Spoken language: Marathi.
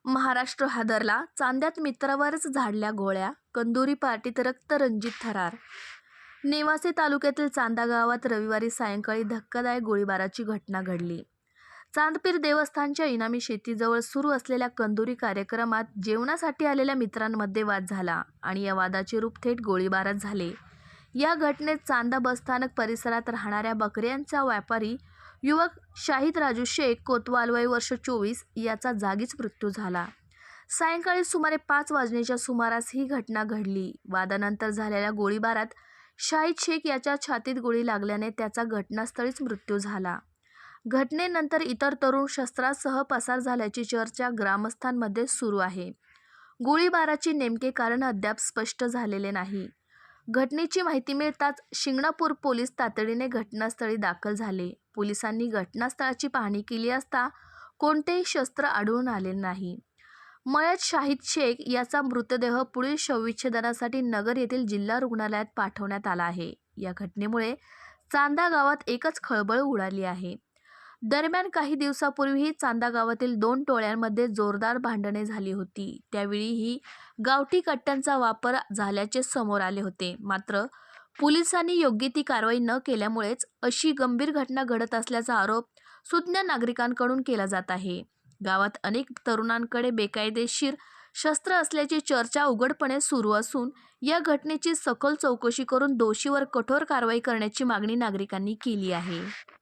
महाराष्ट्र हादरला, चांद्यात मित्रावरच झाडल्या गोळ्या, कंदुरी पार्टीत रक्तरंजित थरार. नेवासे तालुक्यातील चांदा गावात रविवारी सायंकाळी धक्कादायक गोळीबाराची घटना घडली. चांदपीर देवस्थानच्या इनामी शेतीजवळ सुरू असलेल्या कंदुरी कार्यक्रमात जेवणासाठी आलेल्या मित्रांमध्ये वाद झाला आणि या वादाचे रूप थेट गोळीबारात झाले. या घटनेत चांदा बसस्थानक परिसरात राहणाऱ्या बकऱ्यांचा व्यापारी युवक शाहिद राजू शेख कोतवाल वय वर्ष 24 याचा जागीच मृत्यू झाला. सायंकाळी सुमारे 5 वाजण्याच्या सुमारास ही घटना घडली. वादानंतर झालेल्या गोळीबारात शाहिद शेख याच्या छातीत गोळी लागल्याने त्याचा घटनास्थळीच मृत्यू झाला. घटनेनंतर इतर तरुण शस्त्रासह पसार झाल्याची चर्चा ग्रामस्थांमध्ये सुरू आहे. गोळीबाराचे नेमके कारण अद्याप स्पष्ट झालेले नाही. घटनेची माहिती मिळताच शिंगणापूर पोलीस तातडीने घटनास्थळी दाखल झाले. पोलिसांनी घटनास्थळाची पाहणी केली असता कोणतेही शस्त्र आढळून आले नाही. मयत शाहिद शेख याचा मृतदेह पुढील शवविच्छेदनासाठी नगर येथील जिल्हा रुग्णालयात पाठवण्यात आला आहे. या घटनेमुळे चांदा गावात एकच खळबळ उडाली आहे. दरम्यान काही दिवसापूर्वीही चांदा गावातील 2 टोळ्यांमध्ये जोरदार भांडणे झाली होती. त्यावेळीही गावठी कट्ट्यांचा वापर झाल्याचे समोर आले होते. मात्र पोलिसांनी योग्य ती कारवाई न केल्यामुळेच अशी गंभीर घटना घडत असल्याचा आरोप सुज्ञ नागरिकांकडून केला जात आहे. गावात अनेक तरुणांकडे बेकायदेशीर शस्त्र असल्याची चर्चा उघडपणे सुरू असून या घटनेची सखोल चौकशी करून दोषीवर कठोर कारवाई करण्याची मागणी नागरिकांनी केली आहे.